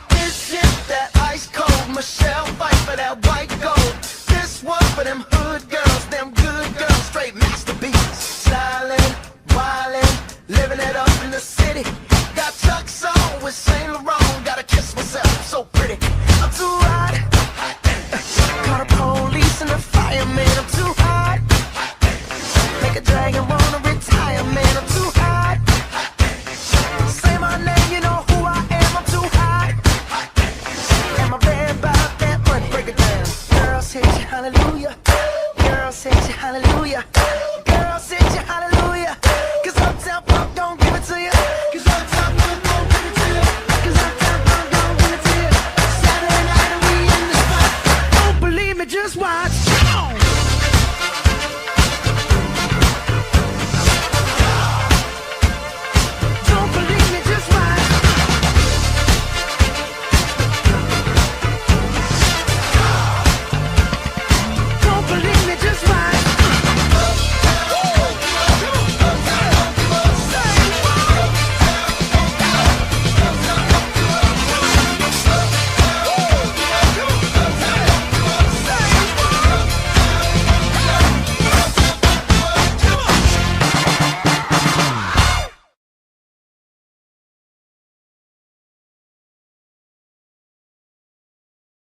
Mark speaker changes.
Speaker 1: This is that ice cold Michelle fight for that white gold. This one for them hood girls, them good girls, straight masterpieces. Stylin', wildin', living it up in the city. Got Chuck's on with Saint Laurent. Gotta kiss myself, I'm so pretty. I'm too hot. Call the police and the fireman. I'm too hot. Make a dragon wanna retire, man. I'm too hot. Say my name, you know who I am. I'm too hot. Am I bad about that money? Break it down. Girls hit you, hallelujah. Girls hit you, hallelujah. Girls hit you, hallelujah. Cause Uptown Funk don't give it to you. Cause Uptown Funk don't give it to you. Cause Uptown Funk don't give it to you. Saturday night and we in the spot. Don't believe me, just watch.